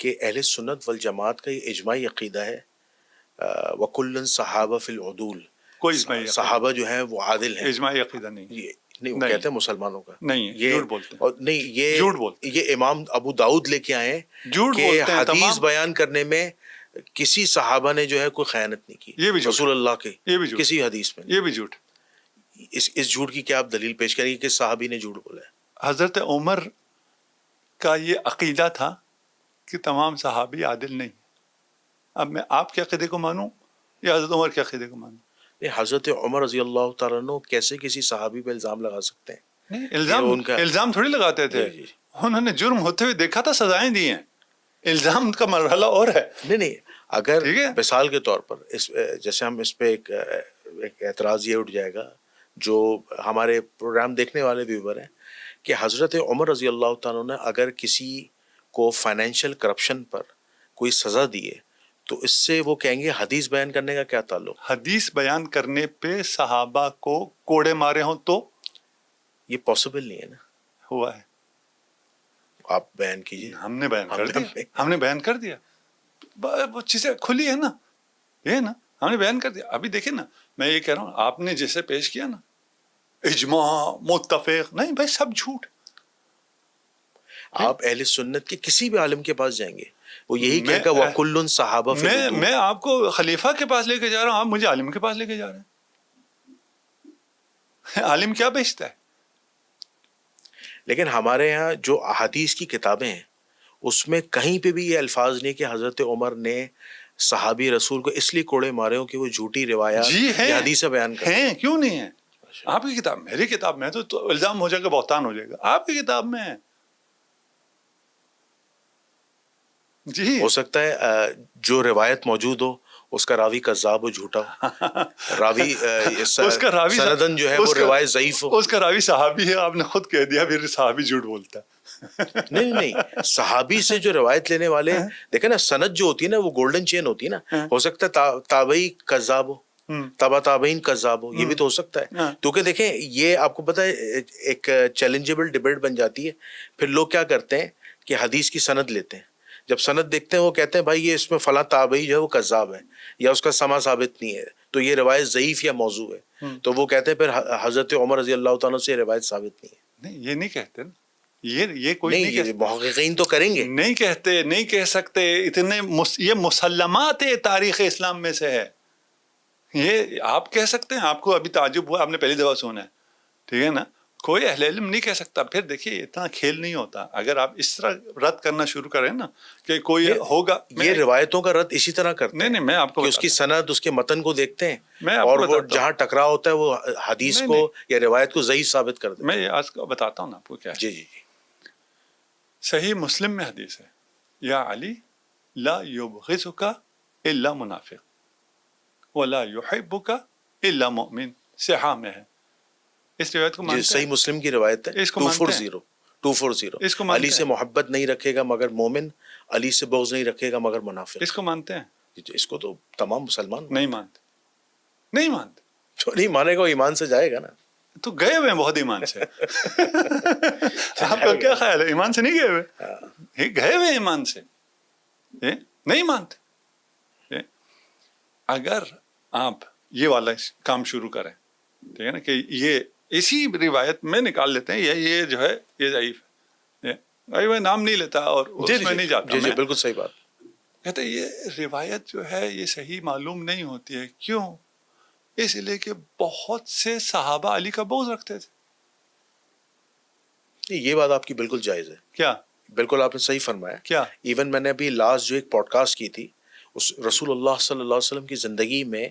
کہ اہل سنت والجماعت کا یہ اجماعی عقیدہ ہے وَكُلٌّ صحابہ فی العدول، کوئی اجماعی صحابہ جو ہیں وہ عادل ہیں. اجماعی عقیدہ نہیں نہیں وہ کہتے ہیں مسلمانوں کا نہیں، جھوٹ بولتے ہیں. اور نہیں جھوٹ بولتے یہ امام ابو داؤد لے کے آئے ہیں جھوٹ کہ بولتے ہیں. حدیث بیان کرنے میں کسی صحابہ نے جو ہے کوئی خیانت نہیں کی، یہ بھی جھوٹ، رسول اللہ کے یہ بھی جھوٹ، کسی حدیث میں. یہ بھی جھوٹ. اس جھوٹ کی کیا آپ دلیل پیش کریں گے کہ صحابی نے جھوٹ بولا ہے؟ حضرت عمر کا یہ عقیدہ تھا کہ تمام صحابی عادل نہیں. اب میں آپ کے عقیدے کو مانوں یا حضرت عمر کے عقیدے کو مانوں؟ حضرت عمر رضی اللہ تعالیٰ عنہ کیسے کسی صحابی پہ الزام لگا سکتے ہیں؟ نہیں، الزام تھوڑی لگاتے تھے. انہوں نے جرم ہوتے ہوئے دیکھا تھا، سزائیں دی ہیں. الزام کا مرحلہ اور ہے. نہیں اگر مثال کے طور پر جیسے ہم اس پہ ایک اعتراض یہ اٹھ جائے گا جو ہمارے پروگرام دیکھنے والے ویور ہیں کہ حضرت عمر رضی اللہ تعالیٰ نے اگر کسی کو فائنینشیل کرپشن پر کوئی سزا دیے تو اس سے وہ کہیں گے حدیث بیان کرنے کا کیا تعلق؟ حدیث بیان کرنے پہ صحابہ کو کوڑے مارے ہوں تو یہ پاسبل نہیں ہے نا. ہوا ہے. آپ بیان کیجیے. ہم نے بیان کر دیا. وہ چیزیں کھلی ہے نا، یہ نا ہم نے بیان کر دیا. ابھی دیکھیں نا، میں یہ کہہ رہا ہوں آپ نے جیسے پیش کیا نا اجماع متفق، نہیں بھائی سب جھوٹ. آپ اہل سنت کے کسی بھی عالم کے پاس جائیں گے وہ یہی کہے گا وَكُلٌّ صحابہ فی العدول. میں آپ کو خلیفہ کے پاس لے کے جا رہا ہوں، آپ مجھے عالم کے پاس لے کے جا رہے ہیں. عالم کیا بیچتا ہے؟ لیکن ہمارے یہاں جو احادیث کی کتابیں ہیں اس میں کہیں پہ بھی یہ الفاظ نہیں کہ حضرت عمر نے صحابی رسول کو اس لیے کوڑے مارے ہوں کہ وہ جھوٹی روایات یا حدیث بیان کرتے ہیں. کیوں نہیں ہے؟ آپ کی کتاب، میری کتاب میں تو الزام ہو جائے گا، بہتان ہو جائے گا. آپ کی کتاب میں ہے. جی ہو سکتا ہے جو روایت موجود ہو اس کا راوی کذاب ہو، جھوٹا ہو، راوی سندن جو ہے وہ روایت ضعیف ہو. اس کا راوی صحابی ہے، آپ نے خود کہہ دیا پھر صحابی جھوٹ بولتا ہے. نہیں صحابی سے جو روایت لینے والے دیکھیں نا، سند جو ہوتی ہے نا وہ گولڈن چین ہوتی ہے نا. ہو سکتا ہے تابعی کذاب ہو، تابع تابعین کذاب ہو، یہ بھی تو ہو سکتا ہے. کیونکہ دیکھیں یہ آپ کو پتہ ہے ایک چیلنجیبل ڈیبیٹ بن جاتی ہے. پھر لوگ کیا کرتے ہیں کہ حدیث کی سند لیتے ہیں، جب سند دیکھتے ہیں وہ کہتے ہیں بھائی یہ اس میں فلاں تابعی جو ہے وہ کذاب ہے یا اس کا سما ثابت نہیں ہے تو یہ روایت ضعیف یا موضوع ہے. تو وہ کہتے ہیں پھر حضرت عمر رضی اللہ تعالیٰ سے یہ روایت ثابت نہیں ہے. نہیں یہ نہیں کہتے نا، یہ کوئی نہیں، محققین تو کریں گے. نہیں کہتے، نہیں کہہ سکتے. اتنے یہ مسلمات تاریخ اسلام میں سے ہے. یہ آپ کہہ سکتے ہیں، آپ کو ابھی تعجب ہوا، آپ نے پہلی دفعہ سنا ہے، ٹھیک ہے نا. کوئی اہل علم نہیں کہہ سکتا. پھر دیکھیے اتنا کھیل نہیں ہوتا. اگر آپ اس طرح رد کرنا شروع کریں نا کہ کوئی ہوگا، یہ روایتوں کا رد اسی طرح کرتے ہیں. نہیں میں آپ کو اس کی سند، اس کے متن کو دیکھتے ہیں میں اور وہ جہاں ٹکراؤ ہوتا ہے وہ حدیث کو یا روایت کو ضعیف ثابت کر دیتے ہیں. میں یہ آج بتاتا ہوں نا آپ کو کیا ہے. جی صحیح مسلم میں حدیث ہے، یا علی لا یبغضک الا منافق ولا یحبک الا مؤمن. صحاح میں ہے. اس روایت کو مانتے ہیں؟ صحیح مسلم کی روایت ہے 240. علی سے محبت نہیں رکھے گا مگر مومن، علی سے بغض نہیں رکھے گا مگر منافق. اس کو مانتے ہیں؟ اس کو تو تمام مسلمان نہیں مانتے. جو نہیں مانے گا وہ ایمان سے جائے گا نا. تو گئے ہوئے بہت ایمان سے. آپ کا کیا خیال ہے؟ ایمان سے نہیں گئے ہوئے؟ گئے ہوئے ایمان سے نہیں مانتے. اگر آپ یہ والا کام شروع کریں، ٹھیک ہے نا، کہ یہ اسی روایت میں نکال لیتے ہیں یہ جو ہے یہ ضعیف ہے، میں نام نہیں لیتا اور اس میں نہیں جاتا. جی بالکل صحیح بات. کہتے یہ روایت جو ہے یہ صحیح معلوم نہیں ہوتی ہے. کیوں؟ اس لیے کہ بہت سے صحابہ علی کا بغض رکھتے تھے. یہ بات آپ کی بالکل جائز ہے. کیا؟ بالکل آپ نے صحیح فرمایا. کیا؟ ایون میں نے ابھی لاسٹ جو ایک پوڈ کاسٹ کی تھی اس رسول اللہ صلی اللہ علیہ وسلم کی زندگی میں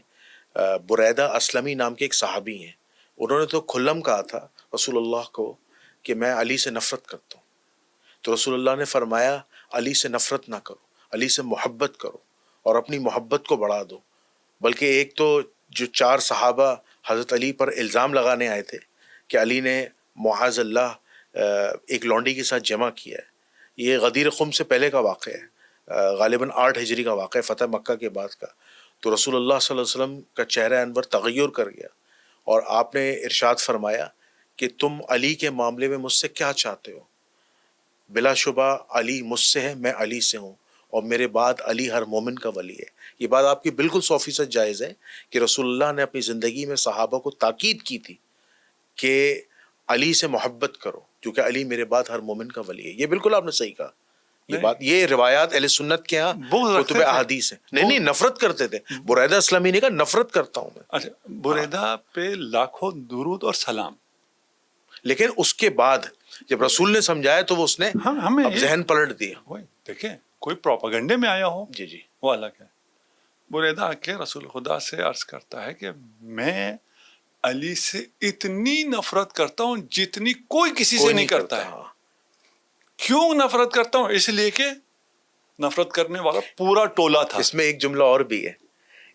بریدہ اسلمی نام کے ایک صحابی ہیں، انہوں نے تو کھلم کہا تھا رسول اللہ کو کہ میں علی سے نفرت کرتا ہوں. تو رسول اللہ نے فرمایا علی سے نفرت نہ کرو، علی سے محبت کرو اور اپنی محبت کو بڑھا دو. بلکہ ایک تو جو 4 صحابہ حضرت علی پر الزام لگانے آئے تھے کہ علی نے معاذ اللہ ایک لونڈی کے ساتھ جمع کیا ہے، یہ غدیر خم سے پہلے کا واقعہ ہے، غالباً 8 ہجری کا واقعہ ہے، فتح مکہ کے بعد کا. تو رسول اللہ صلی اللہ علیہ وسلم کا چہرہ انور تغیر کر گیا اور آپ نے ارشاد فرمایا کہ تم علی کے معاملے میں مجھ سے کیا چاہتے ہو؟ بلا شبہ علی مجھ سے ہے، میں علی سے ہوں، اور میرے بعد علی ہر مومن کا ولی ہے. یہ بات آپ کی بالکل 100% جائز ہے کہ رسول اللہ نے اپنی زندگی میں صحابہ کو تاکید کی تھی کہ علی سے محبت کرو کیونکہ علی میرے بعد ہر مومن کا ولی ہے. یہ بالکل آپ نے صحیح کہا. یہ بات یہ روایات اہل سنت کے ہاں کتب احادیث ہیں. نہیں نفرت کرتے تھے. بریدہ اسلمی نے کہا نفرت کرتا ہوں میں. اچھا بریدہ پہ لاکھوں درود اور سلام، لیکن اس کے بعد جب رسول نے سمجھایا تو وہ اس نے ہمیں اب ذہن پلٹ دیا. وہی دیکھیں کوئی پروپیگنڈے میں آیا ہو جی جی وہ الگ ہے. بریدہ آ کے رسول خدا سے عرض کرتا ہے کہ میں علی سے اتنی نفرت کرتا ہوں جتنی کوئی کسی سے نہیں کرتا ہے. کیوں نفرت کرتا ہوں؟ اس لیے کہ نفرت کرنے والا پورا ٹولہ تھا. اس میں ایک جملہ اور بھی ہے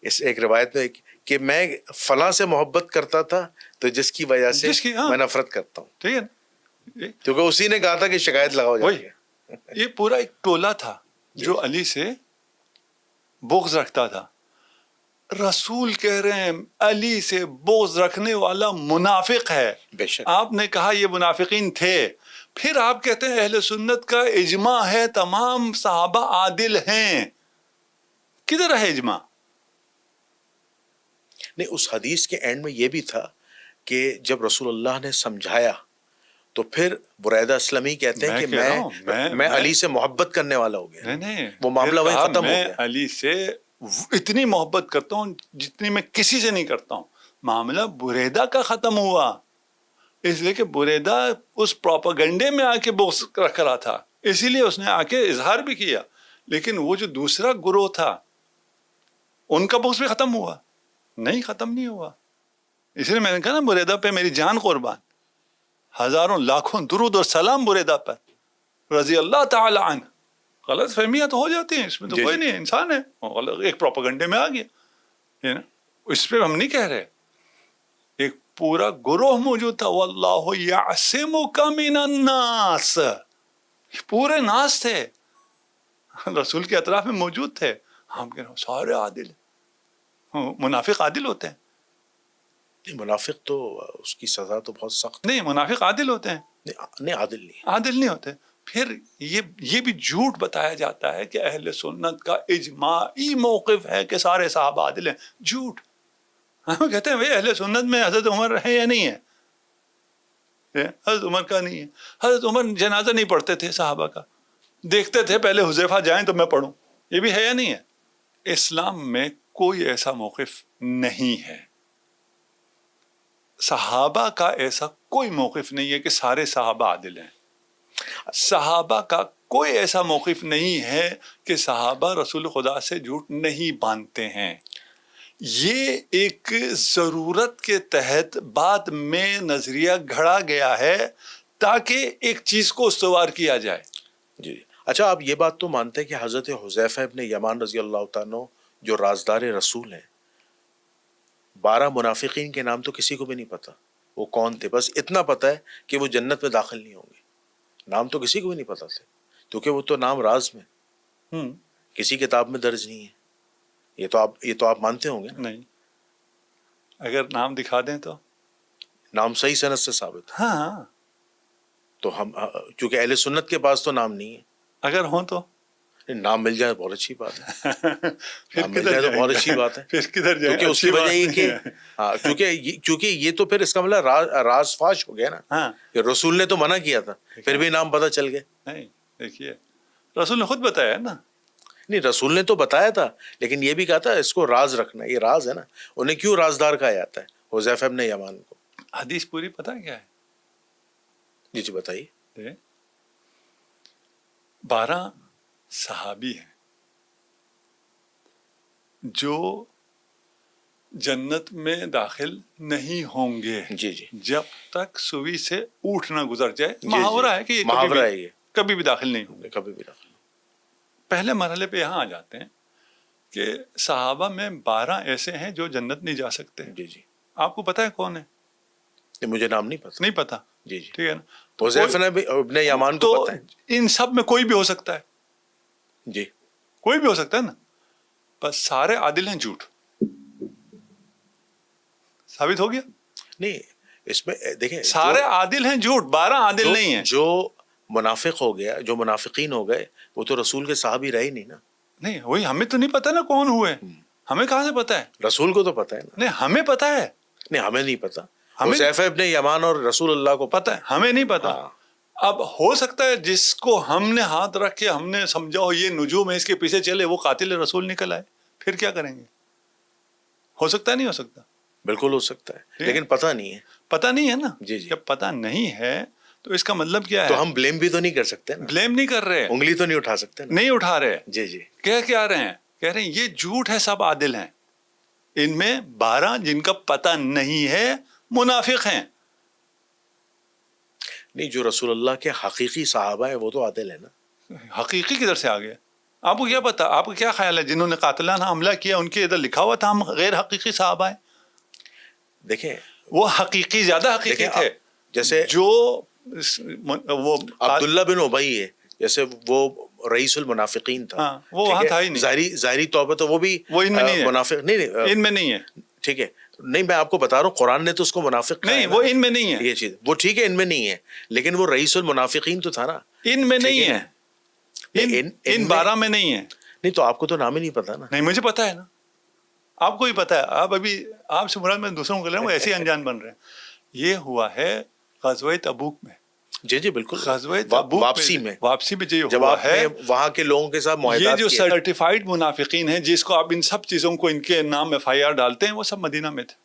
اس ایک روایت میں کہ میں فلاں سے محبت کرتا تھا تو جس کی وجہ سے میں نفرت کرتا ہوں. ٹھیک ہے نا، کیونکہ اسی نے کہا تھا کہ شکایت لگاؤ جا کے. یہ پورا ایک ٹولہ تھا جو علی سے بغض رکھتا تھا. رسول کہہ رہے ہیں علی سے بغض رکھنے والا منافق ہے. بے شک آپ نے کہا یہ منافقین تھے، پھر آپ کہتے ہیں اہل سنت کا اجماع ہے تمام صحابہ عادل ہیں. کدھر ہے اجماع؟ نہیں اس حدیث کے اینڈ میں یہ بھی تھا کہ جب رسول اللہ نے سمجھایا تو پھر بریدہ اسلمی کہتے ہیں کہ میں علی سے محبت کرنے والا ہو گیا. نہیں وہ معاملہ وہی ختم ہو گیا. میں علی سے اتنی محبت کرتا ہوں جتنی میں کسی سے نہیں کرتا ہوں. معاملہ بریدہ کا ختم ہوا اس لیے کہ بریدہ اس پروپیگنڈے میں آ کے بغض رکھ رہا تھا، اسی لیے اس نے آ کے اظہار بھی کیا. لیکن وہ جو دوسرا گروہ تھا ان کا بغض بھی ختم ہوا؟ نہیں، ختم نہیں ہوا. اس لیے میں نے کہا نا بریدہ پہ میری جان قربان، ہزاروں لاکھوں درود اور سلام بریدہ پر رضی اللہ تعالی عنہ. غلط فہمیاں تو ہو جاتی ہیں، اس میں تو کوئی نہیں، انسان ہے، ایک پروپیگنڈے میں آ گیا. اس پہ ہم نہیں کہہ رہے. ایک پورا گروہ موجود تھا، واللہ یعصمک من الناس، پورے ناس تھے رسول کے اطراف میں موجود تھے. ہم کہہ رہے ہیں سارے عادل ہیں. منافق عادل ہوتے ہیں؟ منافق تو اس کی سزا تو بہت سخت. نہیں، منافق عادل ہوتے ہیں؟ نہیں عادل نہیں، عادل نہیں ہوتے. پھر یہ بھی جھوٹ بتایا جاتا ہے کہ اہل سنت کا اجماعی موقف ہے کہ سارے صحابہ عادل ہیں. جھوٹ. ہم کہتے ہیں بھائی اہل سنت میں حضرت عمر ہے یا نہیں ہے؟ حضرت عمر کا نہیں ہے. حضرت عمر جنازہ نہیں پڑھتے تھے صحابہ کا، دیکھتے تھے پہلے حذیفہ جائیں تو میں پڑھوں. یہ بھی ہے یا نہیں ہے؟ اسلام میں کوئی ایسا موقف نہیں ہے. صحابہ کا ایسا کوئی موقف نہیں ہے کہ سارے صحابہ عادل ہیں. صحابہ کا کوئی ایسا موقف نہیں ہے کہ صحابہ رسول خدا سے جھوٹ نہیں باندھتے ہیں. یہ ایک ضرورت کے تحت بعد میں نظریہ گھڑا گیا ہے تاکہ ایک چیز کو استوار کیا جائے. جی اچھا، آپ یہ بات تو مانتے ہیں کہ حضرت حذیفہ ابن یمان رضی اللہ تعالیٰ جو رازدار رسول ہیں، 12 منافقین کے نام تو کسی کو بھی نہیں پتا وہ کون تھے. بس اتنا پتا ہے کہ وہ جنت میں داخل نہیں ہوں گے. نام تو کسی کو بھی نہیں پتا تھے کیونکہ وہ تو نام راز میں کسی کتاب میں درج نہیں ہے. یہ تو آپ مانتے ہوں گے. نہیں، اگر نام دکھا دیں تو نام صحیح سند سے ثابت. ہاں تو ہم چونکہ اہل سنت کے پاس تو نام نہیں ہے. اگر ہوں تو نام مل جائے بہت اچھی بات ہے. پھر مل جائے تو بہت اچھی بات ہے. پھر کدھر جائیں؟ کیونکہ اس کی وجہ یہ کہ کیونکہ یہ تو پھر اس کا مطلب راز فاش ہو گیا نا. ہاں، رسول نے تو منع کیا تھا پھر بھی نام پتہ چل گئے. نہیں دیکھیے رسول نے خود بتایا نا. نہیں رسول نے تو بتایا تھا لیکن یہ بھی کہا تھا اس کو راز رکھنا. یہ راز ہے نا. انہیں کیوں رازدار کہا جاتا ہے حذیفہ ابن یمان کو؟ حدیث پوری پتہ کیا ہے؟ جی جی بتائیے. 12 صحابی ہیں جو جنت میں داخل نہیں ہوں گے جی جی جب تک سوئی سے اونٹ نہ گزر جائے. محاورہ ہے کہ محاورہ ہے یہ کبھی بھی داخل نہیں ہوں گے. کبھی بھی داخل. پہلے مرحلے پہ یہاں آ جاتے ہیں کہ صحابہ میں 12 ایسے ہیں جو جنت نہیں جا سکتے. جی جی. آپ کو پتہ ہے کون ہے؟ مجھے نام نہیں پتا. نہیں پتا. جی جی ٹھیک ہے نا. حذیفہ ابن یمان کو پتا ہے. ان سب میں کوئی بھی ہو سکتا ہے. جی کوئی بھی ہو سکتا ہے نا. بس سارے عادل ہیں. جھوٹ ثابت ہو گیا. نہیں اس میں دیکھیں سارے عادل ہیں. جھوٹ 12 عادل نہیں ہیں. جو منافق ہو گیا, جو منافقین ہو گئے وہ تو رسول کے صحابی رہے نہیں نا. نہیں وہی ہمیں تو نہیں پتا نا کون ہوئے, ہمیں کہاں سے پتا ہے؟ رسول کو تو پتا ہے نا. نہیں ہمیں پتا ہے, نہیں ہمیں نہیں پتا. ہمیں حذیفہ ابن یمان اور رسول اللہ کو پتا ہے, ہمیں نہیں پتا. اب ہو سکتا ہے جس کو ہم نے ہاتھ رکھ کے ہم نے سمجھا ہو یہ نجوم ہے اس کے پیچھے چلے, وہ قاتل رسول نکل آئے, پھر کیا کریں گے؟ ہو سکتا ہے نہیں ہو سکتا؟ بالکل ہو سکتا ہے, لیکن پتہ نہیں ہے. پتہ نہیں ہے نا. جی جی. جب پتہ نہیں ہے تو اس کا مطلب کیا ہے؟ تو ہم بلیم بھی تو نہیں کر سکتے نا. بلیم نہیں کر رہے, انگلی تو نہیں اٹھا سکتے نا. نہیں اٹھا رہے. جی جی. کہہ کیا رہے ہیں؟ کہہ رہے ہیں یہ جھوٹ ہے, سب عادل ہیں, ان میں 12 جن کا پتہ نہیں ہے منافق ہیں. نہیں, جو رسول اللہ کے حقیقی صحابہ ہیں وہ تو عادل ہیں نا. حقیقی کدھر سے آ گیا؟ آپ کو کیا پتا؟ آپ کو کیا خیال ہے جنہوں نے قاتلانہ حملہ کیا ان کے ادھر لکھا ہوا تھا ہم غیر حقیقی صحابہ ہیں؟ دیکھیں وہ حقیقی زیادہ حقیقی تھے. جیسے جو وہ عبداللہ بن ابی ہے, جیسے وہ رئیس المنافقین تھا, وہ وہاں تھا ہی نہیں. ظاہری طور پر تو وہ بھی ان میں نہیں ہے, منافق نہیں, ان میں نہیں ہے. ٹھیک ہے, نہیں میں آپ کو بتا رہا ہوں قرآن نے تو اس کو منافق نہیں, وہ ان میں نہیں ہے یہ چیز, وہ ٹھیک ہے ان میں نہیں ہے, لیکن وہ رئیس المنافقین تو تھا نا. ان میں نہیں ہے, ان 12 میں نہیں ہے. نہیں تو آپ کو تو نام ہی نہیں پتا نا. نہیں مجھے پتا ہے نا, آپ کو ہی پتا ہے. آپ ابھی آپ سے مراد میں دوسروں کو لے رہا ہوں, ایسے ہی انجان بن رہے ہیں. یہ ہوا ہے غزوہ تبوک میں. جی جی بالکل, غزوہ تبوک واپسی میں جب آپ نے وہاں کے لوگوں کے ساتھ معاہدات یہ جو سرٹیفائیڈ منافقین ہیں جس کو آپ ان سب چیزوں کو ان کے نام FIR ڈالتے ہیں, وہ سب مدینہ میں تھے.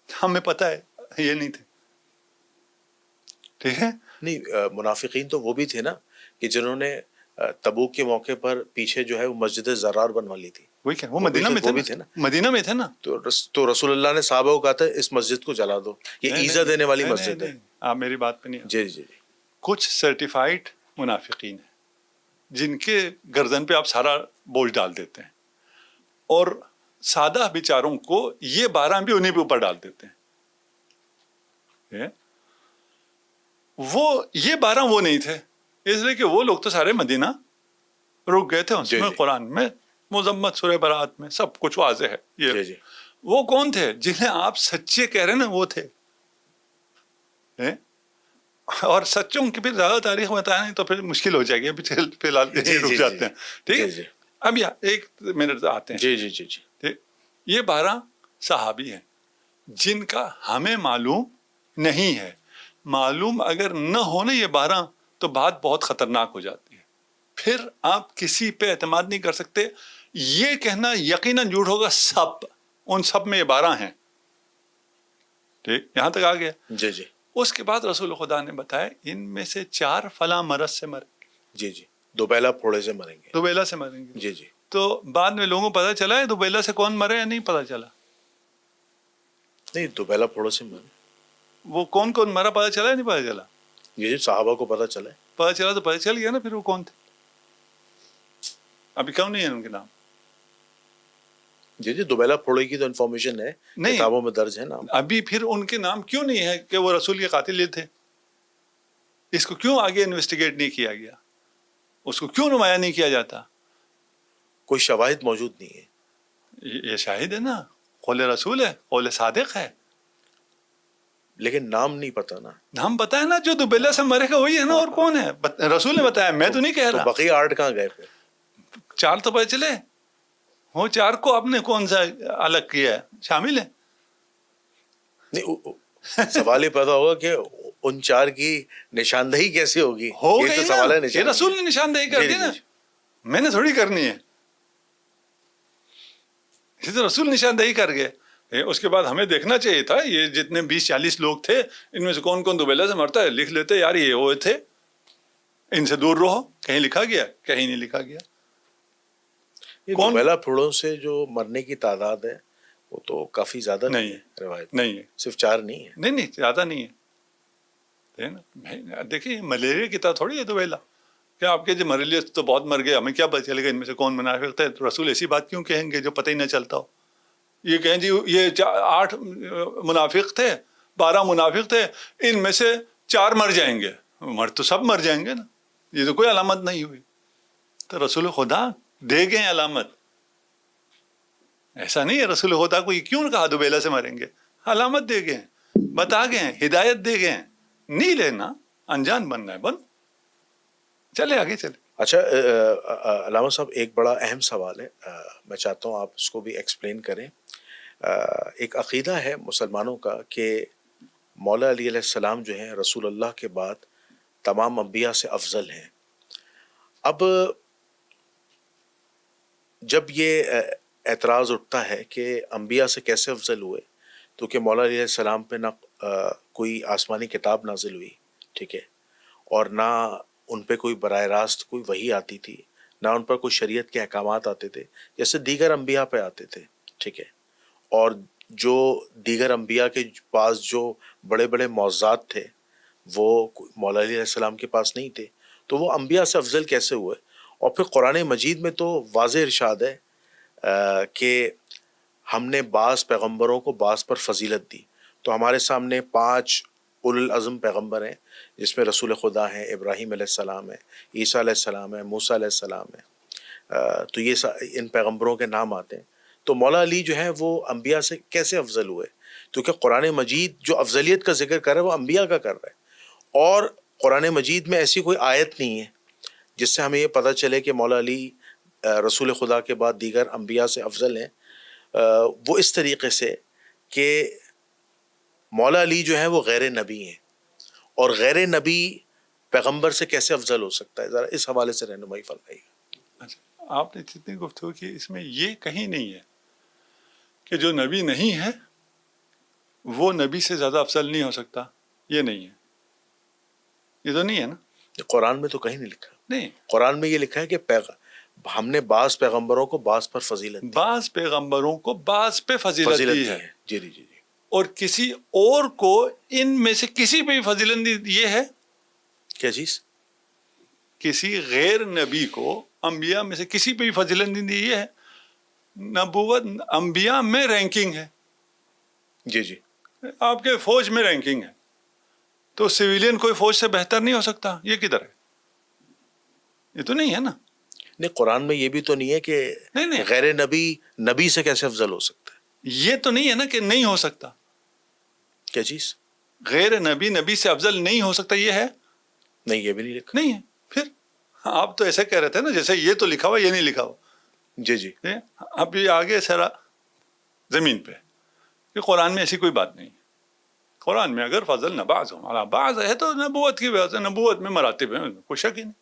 ہمیں پتا ہے یہ نہیں تھے. ٹھیک ہے, نہیں منافقین تو وہ بھی تھے نا کہ جنہوں نے تبوک کے موقع پر پیچھے جو ہے وہ مسجد زرار بنوا لی تھی. وہی کیا, وہ مدینہ میں تھے نا, مدینہ میں تھے نا. تو رسول اللہ نے صحابہ کو کہا تھا اس مسجد کو جلا دو, یہ ایزا دینے والی مسجد ہے. آپ میری بات پہ نہیں. جی جی. کچھ سرٹیفائیڈ منافقین ہیں جن کے گردن پہ آپ سارا بوجھ ڈال دیتے ہیں, اور سادہ بیچاروں کو یہ 12 بھی انہیں پہ اوپر ڈال دیتے ہیں. وہ یہ 12 وہ نہیں تھے, اس لیے کہ وہ لوگ تو سارے مدینہ رک گئے تھے. اس میں قرآن میں مذمت سورہ برات میں سب کچھ واضح ہے. یہ وہ کون تھے جنہیں آپ سچے کہہ رہے ہیں نا, وہ تھے. اور سچوں کی پھر زیادہ تاریخ بتایا نہیں تو پھر مشکل ہو جائے گی. ابھی فی الحال رک جاتے ہیں. ٹھیک ہے, اب ایک منٹ آتے ہیں. جی جی جی جی. یہ 12 صحابی ہیں جن کا ہمیں معلوم نہیں ہے. معلوم اگر نہ ہونے یہ 12 تو بات بہت خطرناک ہو جاتی ہے. پھر آپ کسی پہ اعتماد نہیں کر سکتے. یہ کہنا یقیناً جھوٹ ہوگا, سب ان سب میں یہ 12 ہیں. ٹھیک, یہاں تک آ گیا. جی جی. اس کے بعد رسول خدا نے بتایا ان میں سے 4 فلاں مرض سے مریں گے. جی جی, دوبیلا پھوڑے سے مریں گے. دوبیلا سے مریں گے. جی جی. تو بعد میں لوگوں کو پتا چلا ہے دوبیلا سے کون مرے یا نہیں پتا چلا؟ نہیں, دوبیلا پھوڑے سے مرے. وہ کون کون مرا پتا چلا ہے نہیں پتا چلا؟ جی صحابہ کو پتا چلا ہے. پتا چلا تو پتا چل گیا نا. پھر وہ کون تھے؟ ابھی کیوں نہیں ہے ان کے نام؟ جی جی, دوبیلا پھوڑے کی تو انفارمیشن ہے, کتابوں میں درج ہے نا. ابھی پھر ان کے نام کیوں نہیں ہے کہ وہ رسول کے قاتل یہ تھے؟ اس کو کیوں آگے انویسٹیگیٹ نہیں کیا گیا؟ اس کو کیوں نمایاں نہیں کیا جاتا؟ کوئی شواہد موجود نہیں ہے. یہ شاہد ہے نا, قول رسول ہے, قول صادق ہے, لیکن نام نہیں پتا نا. نام پتا ہے نا, جو دوبیلا سے مرے گا وہی ہے نا. اور کون ہے؟ رسول نے بتایا, میں تو نہیں کہہ رہا. تو بقیہ 8 کہاں گئے پھر؟ 4 تو پتہ چلے. وہ 4 کو آپ نے کون سا الگ کیا ہے؟ شامل ہے نہیں. سوال یہ پیدا ہوگا کہ ان 4 کی نشاندہی کیسے ہوگی؟ یہ تو سوال ہے. یہ رسول نے نشاندہی کر دی نا, میں نے تھوڑی کرنی ہے. یہ تو رسول نشاندہی کر گئے. اس کے بعد ہمیں دیکھنا چاہیے تھا یہ جتنے 20-40 لوگ تھے ان میں سے کون کون دوبیلا سے مرتا ہے, لکھ لیتے یار یہ وہ تھے, ان سے دور رہو. کہیں لکھا گیا؟ کہیں نہیں لکھا گیا. دوبیلا پھوڑوں سے جو مرنے کی تعداد ہے وہ تو کافی زیادہ نہیں ہے. روایت نہیں ہے, صرف 4 نہیں ہے. نہیں زیادہ نہیں ہے. دیکھیے ملیریا کی طرح تھوڑی ہے دوبیلا. کیا آپ کے جو ملیریا تو بہت مر گئے, ہمیں کیا پتہ چلے گا ان میں سے کون منافق ہے؟ تو رسول ایسی بات کیوں کہیں گے جو پتہ ہی نہ چلتا ہو؟ یہ کہیں جی یہ 8 منافق تھے, 12 منافق تھے, ان میں سے 4 مر جائیں گے. تو سب مر جائیں گے نا. یہ تو کوئی علامت نہیں ہوئی. تو رسول خدا دے گئے علامت. ایسا نہیں ہے رسول خدا کو یہ کیوں کہا دوبیلا سے مریں گے, علامت دے گئے, بتا گئے, ہدایت دے گئے. نہیں لینا, انجان بننا ہے بن. چلے آگے چلے. اچھا علامہ صاحب ایک بڑا اہم سوال ہے, میں چاہتا ہوں آپ اس کو بھی ایکسپلین کریں. ایک عقیدہ ہے مسلمانوں کا کہ مولا علی علیہ السلام جو ہیں رسول اللہ کے بعد تمام انبیاء سے افضل ہیں. اب جب یہ اعتراض اٹھتا ہے کہ انبیاء سے کیسے افضل ہوئے, تو کہ مولا علیہ السلام پہ نہ کوئی آسمانی کتاب نازل ہوئی, ٹھیک ہے, اور نہ ان پہ کوئی براہ راست کوئی وحی آتی تھی, نہ ان پر کوئی شریعت کے احکامات آتے تھے جیسے دیگر انبیاء پہ آتے تھے, ٹھیک ہے, اور جو دیگر انبیاء کے پاس جو بڑے بڑے معجزات تھے وہ مولا علیہ السلام کے پاس نہیں تھے, تو وہ انبیاء سے افضل کیسے ہوئے؟ اور پھر قرآن مجید میں تو واضح ارشاد ہے کہ ہم نے بعض پیغمبروں کو بعض پر فضیلت دی. تو ہمارے سامنے 5 اولو العزم پیغمبر ہیں جس میں رسول خدا ہیں, ابراہیم علیہ السلام ہے, عیسیٰ علیہ السلام ہے, موسیٰ علیہ السلام ہے, تو یہ ان پیغمبروں کے نام آتے ہیں. تو مولا علی جو ہیں وہ انبیاء سے کیسے افضل ہوئے؟ کیونکہ قرآن مجید جو افضلیت کا ذکر کر رہا ہے وہ انبیاء کا کر رہا ہے, اور قرآن مجید میں ایسی کوئی آیت نہیں ہے جس سے ہمیں یہ پتہ چلے کہ مولا علی رسول خدا کے بعد دیگر انبیاء سے افضل ہیں. وہ اس طریقے سے کہ مولا علی جو ہیں وہ غیر نبی ہیں, اور غیر نبی پیغمبر سے کیسے افضل ہو سکتا ہے؟ ذرا اس حوالے سے رہنمائی فرمائیے. اچھا, آپ نے جتنی گفتگو کی اس میں یہ کہیں نہیں ہے کہ جو نبی نہیں ہے وہ نبی سے زیادہ افضل نہیں ہو سکتا, یہ نہیں ہے, یہ تو نہیں ہے نا. قرآن میں تو کہیں نہیں لکھا. نہیں, قرآن میں یہ لکھا ہے کہ ہم نے بعض پیغمبروں کو بعض پر فضیلت دی. بعض پیغمبروں کو بعض پہ فضیلت دی ہے. جی جی جی. اور کسی اور کو ان میں سے کسی پہ بھی فضیلت دی. یہ ہے کیا چیز؟ کسی غیر نبی کو انبیاء میں سے کسی پہ بھی فضیلت نہیں دی. یہ ہے نبوت انبیاء میں رینکنگ ہے. جی جی. آپ کے فوج میں رینکنگ ہے تو سویلین کوئی فوج سے بہتر نہیں ہو سکتا. یہ کدھر ہے؟ یہ تو نہیں ہے نا. نہیں, قرآن میں یہ بھی تو نہیں ہے کہ نہیں, غیر نبی نبی سے کیسے افضل ہو سکتا ہے. یہ تو نہیں ہے نا کہ نہیں ہو سکتا. کیا چیز؟ غیر نبی نبی سے افضل نہیں ہو سکتا. یہ ہے نہیں, یہ بھی نہیں لکھا. نہیں ہے. پھر آپ تو ایسے کہہ رہے تھے نا جیسے یہ تو لکھا ہوا یہ نہیں لکھا ہوا. جی جی. اب یہ آگے سرا زمین پہ کہ قرآن میں ایسی کوئی بات نہیں. قرآن میں اگر فضل نہ بعض ہو بعض ہے تو نبوت کی وجہ سے, نبوت میں مراتب ہیں, کوئی شک ہی نہیں.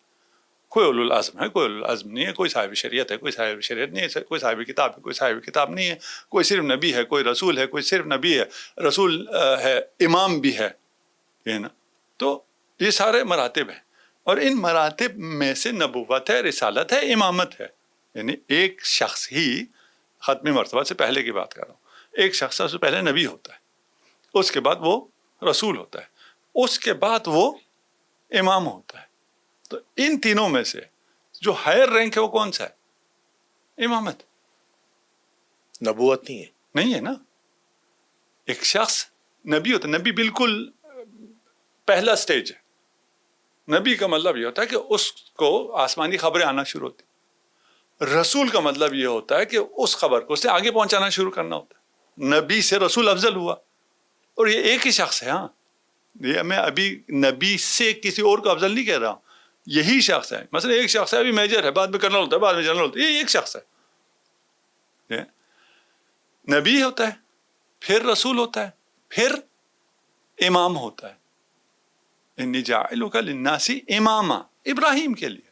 کوئی اولو العزم ہے, کوئی اولو العزم نہیں ہے, کوئی صاحب شریعت ہے, کوئی صاحب شریعت نہیں ہے, کوئی صاحب کتاب ہے, کوئی صاحب کتاب نہیں ہے, کوئی صرف نبی ہے, کوئی رسول ہے, کوئی صرف نبی ہے, رسول ہے, امام بھی ہے. یہ نا, تو یہ سارے مراتب ہیں, اور ان مراتب میں سے نبوت ہے, رسالت ہے, امامت ہے. یعنی ایک شخص ہی ختمی مرتبہ سے پہلے کی بات کر رہا ہوں, ایک شخص سے پہلے نبی ہوتا ہے, اس کے بعد وہ رسول ہوتا ہے, اس کے بعد وہ امام ہوتا ہے. تو ان تینوں میں سے جو ہائر رینک ہے وہ کون سا ہے؟ امامت. نبوت نہیں ہے. نہیں ہے نا. ایک شخص نبی ہوتا ہے, نبی بالکل پہلا سٹیج ہے. نبی کا مطلب یہ ہوتا ہے کہ اس کو آسمانی خبریں آنا شروع ہوتی. رسول کا مطلب یہ ہوتا ہے کہ اس خبر کو اس سے آگے پہنچانا شروع کرنا ہوتا ہے. نبی سے رسول افضل ہوا, اور یہ ایک ہی شخص ہے. ہاں, یہ میں ابھی نبی سے کسی اور کو افضل نہیں کہہ رہا ہوں, یہی شخص ہے. مثلا ایک شخص ہے, ابھی میجر ہے, بعد میں کرنل ہوتا ہے, بعد میں جنرل ہوتا ہے, یہ ایک شخص ہے. نبی ہوتا ہے, پھر رسول ہوتا ہے, پھر امام ہوتا ہے. انی جاعلک للناس اماما, ابراہیم کے لیے.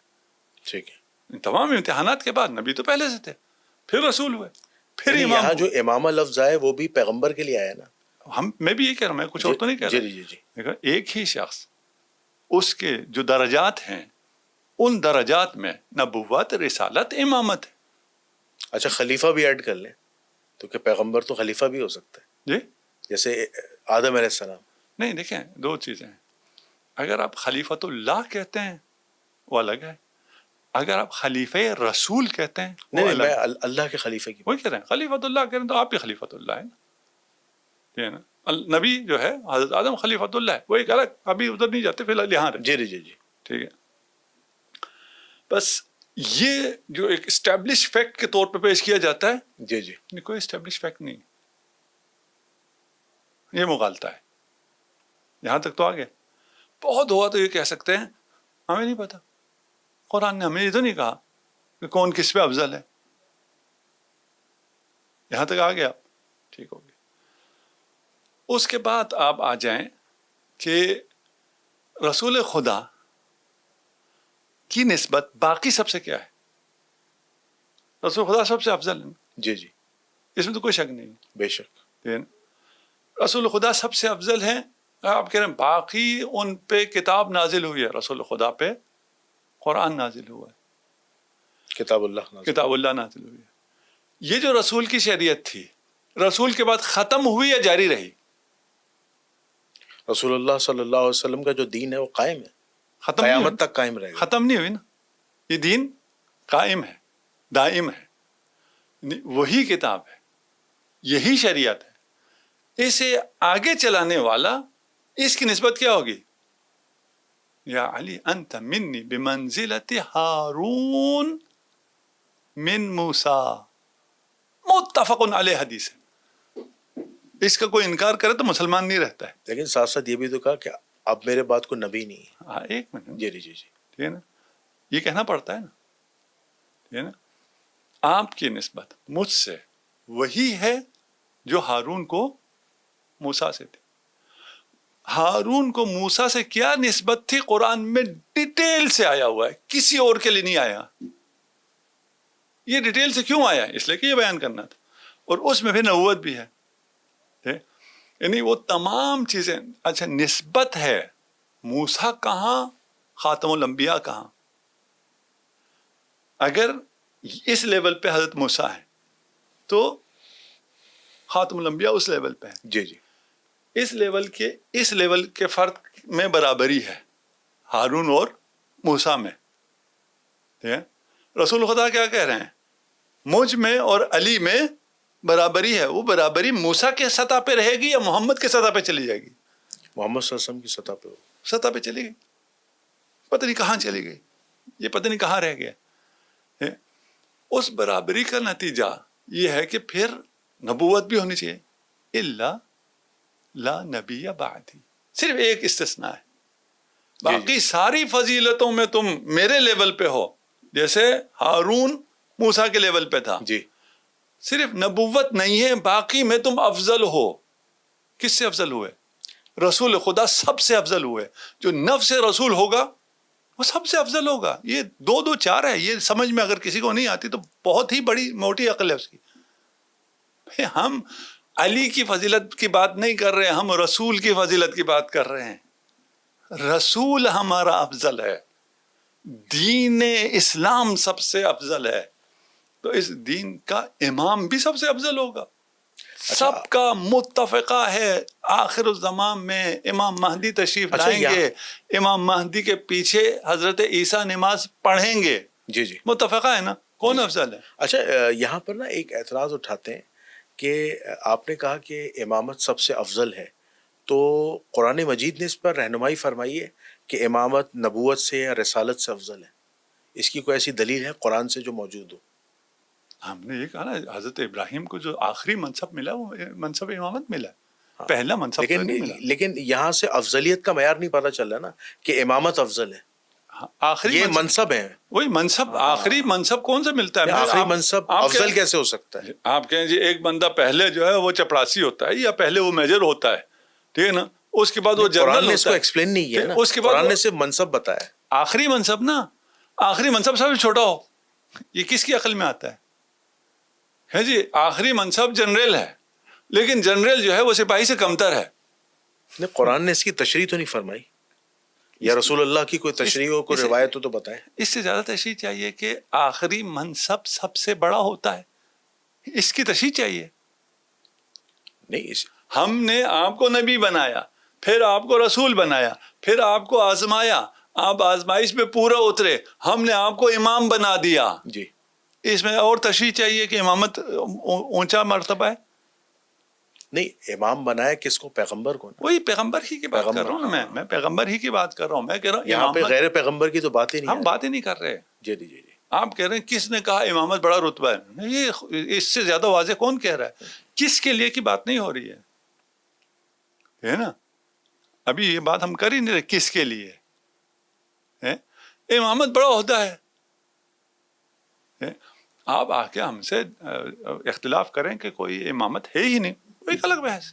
ٹھیک ہے. تمام امتحانات کے بعد نبی تو پہلے سے تھے, پھر رسول ہوئے, پھر امام. یہاں جو امامہ لفظ آئے وہ بھی پیغمبر کے لیے آیا نا. میں بھی یہ کہہ رہا ہوں, میں کچھ اور تو نہیں کہہ رہا. جی جی جی. ایک ہی شخص, اس کے جو درجات ہیں ان درجات میں نبوت, رسالت, امامت ہے. اچھا, خلیفہ بھی ایڈ کر لیں تو کہ پیغمبر تو خلیفہ بھی ہو سکتا ہے. جی, جیسے آدم علیہ السلام. نہیں, دیکھیں دو چیزیں ہیں. اگر آپ خلیفۃ اللہ کہتے ہیں وہ الگ ہے, اگر آپ خلیفہ رسول کہتے ہیں وہ نہیں, الگ. میں اللہ کے خلیفہ کی وہی کہہ رہے ہیں, خلیفۃ اللہ کہہ رہے ہیں تو آپ بھی خلیفۃ اللہ ہے نا. نبی جو ہے حضرت آدم خلیفۃ اللہ ہے, وہ ایک الگ, ابھی ادھر نہیں جاتے, فی الحال یہاں رہے. جی جی جی. ٹھیک ہے. بس یہ جو ایک اسٹیبلش فیکٹ کے طور پہ پیش کیا جاتا ہے, جی جی, کوئی اسٹیبلش فیکٹ نہیں, یہ مغالطہ ہے. یہاں تک تو آ گئے. بہت ہوا تو یہ کہہ سکتے ہیں ہمیں نہیں پتا، قرآن نے ہمیں یہ تو نہیں کہا کہ کون کس پہ افضل ہے. یہاں تک آ گیا، ٹھیک ہو گیا. اس کے بعد آپ آ جائیں کہ رسول خدا کی نسبت باقی سب سے کیا ہے؟ رسول خدا سب سے افضل ہے. جی جی اس میں تو کوئی شک نہیں. بے شک. رسول خدا سب سے افضل ہیں. آپ کہہ رہے ہیں باقی ان پہ کتاب نازل ہوئی ہے، رسول خدا پہ قرآن نازل ہوا ہے، کتاب اللہ نازل. کتاب اللہ نازل ہوئی ہے. یہ جو رسول کی شریعت تھی رسول کے بعد ختم ہوئی یا جاری رہی؟ رسول اللہ صلی اللہ علیہ وسلم کا جو دین ہے وہ قائم ہے، ختم نہیں ہوئی. قیامت تک قائم رہے گا. ختم نہیں ہوئی نا، یہ دین قائم ہے، دائم ہے، وہی کتاب ہے، یہی شریعت ہے. اسے آگے چلانے والا اس کی نسبت کیا ہوگی؟ یا علی انت منی بمنزلت ہارون من موسیٰ. متفق علیہ حدیث ہے، اس کا کوئی انکار کرے تو مسلمان نہیں رہتا ہے. لیکن ساتھ ساتھ یہ بھی تو کہا کہ اب میرے بعد کوئی نبی نہیں ہے. ہاں ایک منٹ، جی جی جی جی. ٹھیک ہے نا، یہ کہنا پڑتا ہے نا، ٹھیک ہے نا. آپ کی نسبت مجھ سے وہی ہے جو ہارون کو موسیٰ سے تھی. ہارون کو موسیٰ سے کیا نسبت تھی قرآن میں ڈیٹیل سے آیا ہوا ہے، کسی اور کے لیے نہیں آیا. یہ ڈیٹیل سے کیوں آیا؟ اس لیے کہ یہ بیان کرنا تھا، اور اس میں بھی نبوت بھی ہے. یعنی وہ تمام چیزیں. اچھا نسبت ہے، موسیٰ کہاں، خاتم الانبیاء کہاں؟ اگر اس لیول پہ حضرت موسیٰ ہے تو خاتم الانبیاء اس لیول پہ ہے. جی جی. اس لیول کے فرق میں برابری ہے ہارون اور موسیٰ میں. رسول خدا کیا کہہ رہے ہیں؟ مجھ میں اور علی میں برابری ہے. وہ برابری موسیٰ کے سطح پہ رہے گی یا محمد کے سطح پہ چلی جائے گی؟ محمد صلی اللہ علیہ وسلم کی سطح پہ سطح پہ چلی گئی. پتہ نہیں کہاں چلی گئی، یہ پتہ نہیں کہاں رہ گیا. اس برابری کا نتیجہ یہ ہے کہ پھر نبوت بھی ہونی چاہیے. الا لا نبی بعدی، صرف ایک استثناء ہے. باقی ساری فضیلتوں میں تم میرے لیول پہ ہو، جیسے ہارون موسیٰ کے لیول پہ تھا. جی. صرف نبوت نہیں ہے، باقی میں تم افضل ہو. کس سے افضل ہوئے؟ رسول خدا سب سے افضل ہوئے. جو نفس رسول ہوگا وہ سب سے افضل ہوگا. یہ 2 2 4 ہے، یہ سمجھ میں اگر کسی کو نہیں آتی تو بہت ہی بڑی موٹی عقل ہے اس کی. ہم علی کی فضیلت کی بات نہیں کر رہے ہیں، ہم رسول کی فضیلت کی بات کر رہے ہیں. رسول ہمارا افضل ہے، دین اسلام سب سے افضل ہے، تو اس دین کا امام بھی سب سے افضل ہوگا. سب کا متفقہ ہے آخر الزمان میں امام مہدی تشریف لائیں گے، امام مہدی کے پیچھے حضرت عیسیٰ نماز پڑھیں گے. جی جی. متفقہ ہے نا، کون افضل ہے؟ اچھا یہاں پر نا ایک اعتراض اٹھاتے ہیں کہ آپ نے کہا کہ امامت سب سے افضل ہے، تو قرآن مجید نے اس پر رہنمائی فرمائی ہے کہ امامت نبوت سے یا رسالت سے افضل ہے. اس کی کوئی ایسی دلیل ہے قرآن سے جو موجود ہو؟ ہم نے یہ کہا نا، حضرت ابراہیم کو جو آخری منصب ملا وہ منصب امامت ملا، پہلا منصب تو نہیں ملا. لیکن یہاں سے افضلیت کا معیار نہیں پتہ چل رہا نا کہ امامت افضل ہے. آخری یہ منصب ہے، وہی منصب. آخری منصب کون سے ملتا ہے؟ آخری منصب افضل کیسے ہو سکتا ہے؟ آپ کہیں جی ایک بندہ پہلے جو ہے وہ چپڑاسی ہوتا ہے یا پہلے وہ میجر ہوتا ہے، ٹھیک ہے نا، اس کے بعد وہ جنرل قرآن نے اس ہوتا کو ہے. ایکسپلین نہیں کیا نا، اس کے بعد قرآن نے صرف منصب بتایا. آخری منصب نا، آخری منصب سب سے چھوٹا ہو، یہ کس کی عقل میں آتا ہے جی؟ آخری منصب جنرل ہے، لیکن جنرل جو ہے وہ سپاہی سے کمتر ہے. نہیں، قرآن نے اس کی تشریح تو نہیں فرمائی، یا رسول اللہ کی کوئی تشریح ہو، کوئی روایت ہو تو بتائیں. اس سے زیادہ تشریح چاہیے کہ آخری منصب سب سے بڑا ہوتا ہے، اس کی تشریح چاہیے. نہیں، ہم نے آپ کو نبی بنایا، پھر آپ کو رسول بنایا، پھر آپ کو آزمایا، آپ آزمائش میں پورا اترے، ہم نے آپ کو امام بنا دیا. جی. اس میں اور تشریح چاہیے کہ امامت اونچا مرتبہ ہے. نہیں، امام بنایا کس کو؟ پیغمبر کو. وہی پیغمبر ہی کی بات کر رہا ہوں نا، میں پیغمبر ہی کی بات کر رہا ہوں. میں کہہ رہا ہوں یہاں پہ غیر پیغمبر کی تو بات ہی نہیں، ہم بات ہی نہیں کر رہے. جی جی جی. آپ کہہ رہے ہیں کس نے کہا امامت بڑا رتبہ ہے؟ یہ اس سے زیادہ واضح کون کہہ رہا ہے؟ کس کے لیے کی بات نہیں ہو رہی ہے نا. ابھی یہ بات ہم کر ہی نہیں رہے کس کے لیے. امامت بڑا عہدہ ہے. آپ آ کے ہم سے اختلاف کریں کہ کوئی امامت ہے ہی نہیں، ایک الگ بحث.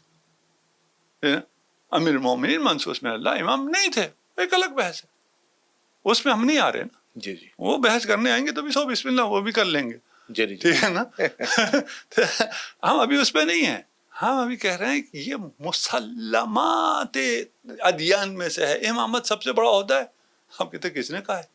امیر المومنین منصور بسم اللہ امام نہیں تھے، ایک الگ بحث ہے، اس میں ہم نہیں آ رہے نا. جی جی وہ بحث کرنے آئیں گے تو بھی سو بسم اللہ وہ بھی کر لیں گے. جی جی ٹھیک ہے نا. ہم ابھی اس پہ نہیں ہیں. ہم ابھی کہہ رہے ہیں کہ یہ مسلمات ادیان میں سے ہے، امامت سب سے بڑا عہدہ ہے. ہم کہتے کس نے کہا ہے؟